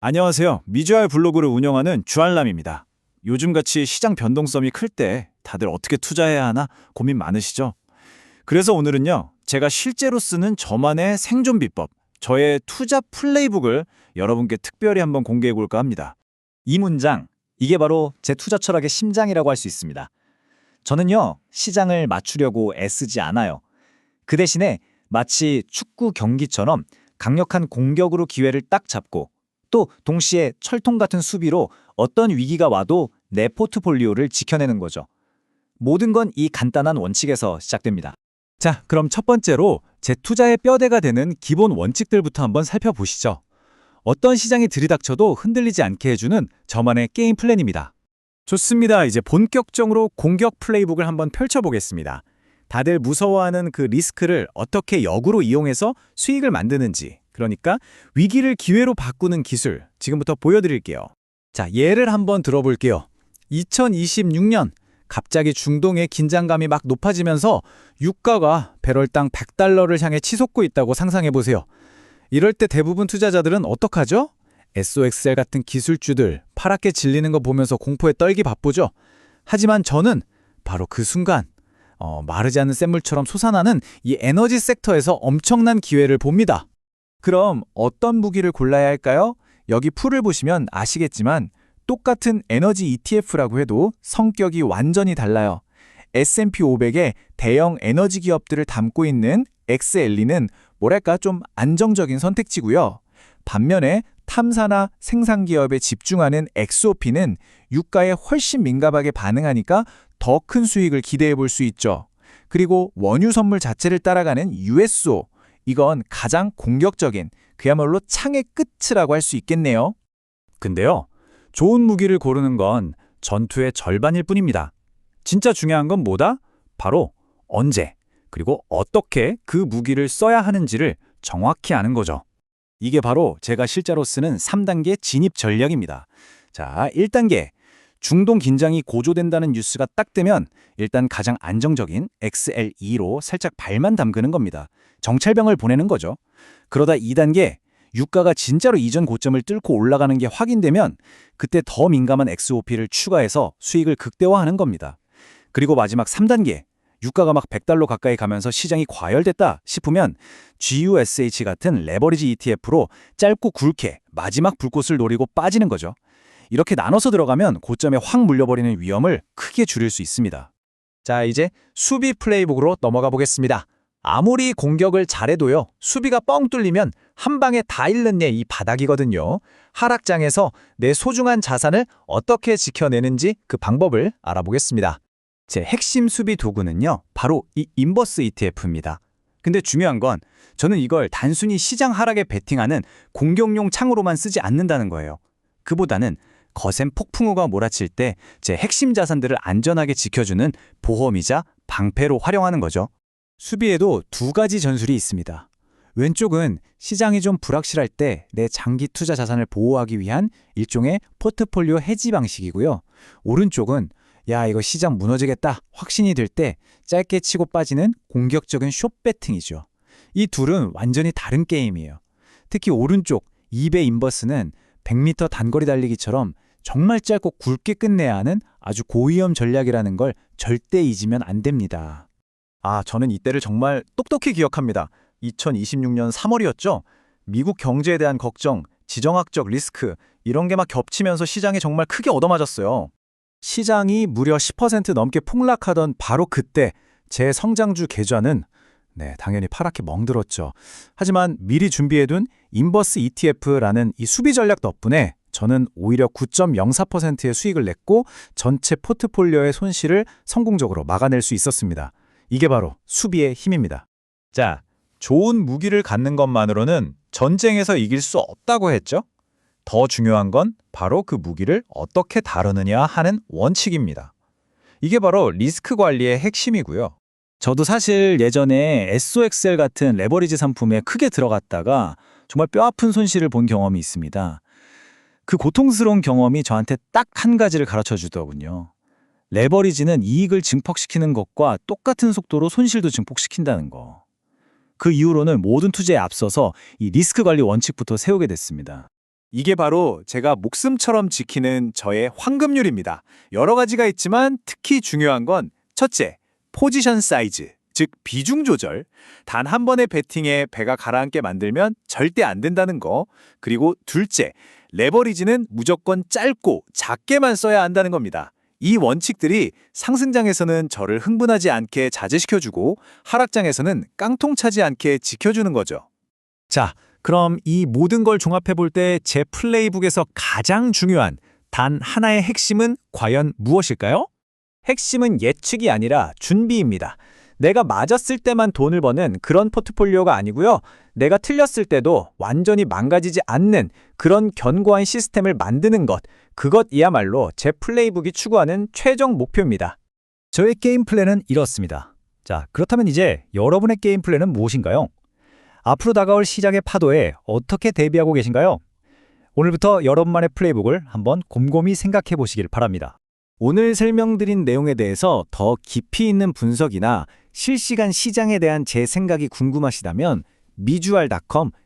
안녕하세요. 미주알 블로그를 운영하는 주알람입니다. 요즘같이 시장 변동성이 클 때 다들 어떻게 투자해야 하나 고민 많으시죠? 그래서 오늘은요, 제가 실제로 쓰는 저만의 생존 비법, 저의 투자 플레이북을 여러분께 특별히 한번 공개해 볼까 합니다. 이 문장, 이게 바로 제 투자 철학의 심장이라고 할 수 있습니다. 저는요, 시장을 맞추려고 애쓰지 않아요. 그 대신에 마치 축구 경기처럼 강력한 공격으로 기회를 딱 잡고 또 동시에 철통 같은 수비로 어떤 위기가 와도 내 포트폴리오를 지켜내는 거죠. 모든 건 이 간단한 원칙에서 시작됩니다. 자, 그럼 첫 번째로 제 투자의 뼈대가 되는 기본 원칙들부터 한번 살펴보시죠. 어떤 시장이 들이닥쳐도 흔들리지 않게 해주는 저만의 게임 플랜입니다. 좋습니다. 이제 본격적으로 공격 플레이북을 한번 펼쳐보겠습니다. 다들 무서워하는 그 리스크를 어떻게 역으로 이용해서 수익을 만드는지, 그러니까 위기를 기회로 바꾸는 기술, 지금부터 보여드릴게요. 자, 예를 한번 들어볼게요. 2026년 갑자기 중동의 긴장감이 막 높아지면서 유가가 배럴당 100달러를 향해 치솟고 있다고 상상해보세요. 이럴 때 대부분 투자자들은 어떡하죠? SOXL 같은 기술주들 파랗게 질리는 거 보면서 공포에 떨기 바쁘죠. 하지만 저는 바로 그 순간 마르지 않는 샘물처럼 솟아나는 이 에너지 섹터에서 엄청난 기회를 봅니다. 그럼 어떤 무기를 골라야 할까요? 여기 풀을 보시면 아시겠지만 똑같은 에너지 ETF라고 해도 성격이 완전히 달라요. S&P 500의 대형 에너지 기업들을 담고 있는 XLE는 뭐랄까 좀 안정적인 선택지고요. 반면에 탐사나 생산 기업에 집중하는 XOP는 유가에 훨씬 민감하게 반응하니까 더 큰 수익을 기대해 볼 수 있죠. 그리고 원유 선물 자체를 따라가는 USO, 이건 가장 공격적인, 그야말로 창의 끝이라고 할 수 있겠네요. 근데요, 좋은 무기를 고르는 건 전투의 절반일 뿐입니다. 진짜 중요한 건 뭐다? 바로 언제, 그리고 어떻게 그 무기를 써야 하는지를 정확히 아는 거죠. 이게 바로 제가 실제로 쓰는 3단계 진입 전략입니다. 자, 1단계. 중동 긴장이 고조된다는 뉴스가 딱 뜨면 일단 가장 안정적인 XLE로 살짝 발만 담그는 겁니다. 정찰병을 보내는 거죠. 그러다 2단계. 유가가 진짜로 이전 고점을 뚫고 올라가는 게 확인되면 그때 더 민감한 XOP를 추가해서 수익을 극대화하는 겁니다. 그리고 마지막 3단계. 유가가 막 100달러 가까이 가면서 시장이 과열됐다 싶으면 GUSH 같은 레버리지 ETF로 짧고 굵게 마지막 불꽃을 노리고 빠지는 거죠. 이렇게 나눠서 들어가면 고점에 확 물려버리는 위험을 크게 줄일 수 있습니다. 자, 이제 수비 플레이북으로 넘어가 보겠습니다. 아무리 공격을 잘해도요, 수비가 뻥 뚫리면 한 방에 다 잃는 게 이 바닥이거든요. 하락장에서 내 소중한 자산을 어떻게 지켜내는지 그 방법을 알아보겠습니다. 제 핵심 수비 도구는요, 바로 이 인버스 ETF입니다. 근데 중요한 건 저는 이걸 단순히 시장 하락에 베팅하는 공격용 창으로만 쓰지 않는다는 거예요. 그보다는 거센 폭풍우가 몰아칠 때 제 핵심 자산들을 안전하게 지켜주는 보험이자 방패로 활용하는 거죠. 수비에도 두 가지 전술이 있습니다. 왼쪽은 시장이 좀 불확실할 때 내 장기 투자 자산을 보호하기 위한 일종의 포트폴리오 해지 방식이고요. 오른쪽은 야, 이거 시장 무너지겠다 확신이 들 때 짧게 치고 빠지는 공격적인 숏배팅이죠. 이 둘은 완전히 다른 게임이에요. 특히 오른쪽 2배 인버스는 100m 단거리 달리기처럼 정말 짧고 굵게 끝내야 하는 아주 고위험 전략이라는 걸 절대 잊으면 안 됩니다. 저는 이때를 정말 똑똑히 기억합니다. 2026년 3월이었죠. 미국 경제에 대한 걱정, 지정학적 리스크 이런 게 막 겹치면서 시장이 정말 크게 얻어맞았어요. 시장이 무려 10% 넘게 폭락하던 바로 그때 제 성장주 계좌는 당연히 파랗게 멍들었죠. 하지만 미리 준비해둔 인버스 ETF라는 이 수비 전략 덕분에 저는 오히려 9.04%의 수익을 냈고 전체 포트폴리오의 손실을 성공적으로 막아낼 수 있었습니다. 이게 바로 수비의 힘입니다. 자, 좋은 무기를 갖는 것만으로는 전쟁에서 이길 수 없다고 했죠? 더 중요한 건 바로 그 무기를 어떻게 다루느냐 하는 원칙입니다. 이게 바로 리스크 관리의 핵심이고요. 저도 사실 예전에 SOXL 같은 레버리지 상품에 크게 들어갔다가 정말 뼈아픈 손실을 본 경험이 있습니다. 그 고통스러운 경험이 저한테 딱 한 가지를 가르쳐 주더군요. 레버리지는 이익을 증폭시키는 것과 똑같은 속도로 손실도 증폭시킨다는 거. 그 이후로는 모든 투자에 앞서서 이 리스크 관리 원칙부터 세우게 됐습니다. 이게 바로 제가 목숨처럼 지키는 저의 황금률입니다. 여러 가지가 있지만 특히 중요한 건 첫째, 포지션 사이즈, 즉 비중 조절. 단 한 번의 배팅에 배가 가라앉게 만들면 절대 안 된다는 거. 그리고 둘째, 레버리지는 무조건 짧고 작게만 써야 한다는 겁니다. 이 원칙들이 상승장에서는 저를 흥분하지 않게 자제시켜주고 하락장에서는 깡통차지 않게 지켜주는 거죠. 자, 그럼 이 모든 걸 종합해 볼 때 제 플레이북에서 가장 중요한 단 하나의 핵심은 과연 무엇일까요? 핵심은 예측이 아니라 준비입니다. 내가 맞았을 때만 돈을 버는 그런 포트폴리오가 아니고요. 내가 틀렸을 때도 완전히 망가지지 않는 그런 견고한 시스템을 만드는 것, 그것이야말로 제 플레이북이 추구하는 최종 목표입니다. 저의 게임 플랜은 이렇습니다. 자, 그렇다면 이제 여러분의 게임 플랜은 무엇인가요? 앞으로 다가올 시장의 파도에 어떻게 대비하고 계신가요? 오늘부터 여러분만의 플레이북을 한번 곰곰이 생각해 보시길 바랍니다. 오늘 설명드린 내용에 대해서 더 깊이 있는 분석이나 실시간 시장에 대한 제 생각이 궁금하시다면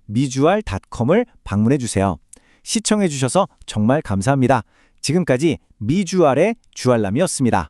미주알.com을 방문해 주세요. 시청해 주셔서 정말 감사합니다. 지금까지 미주알의 주알람이었습니다.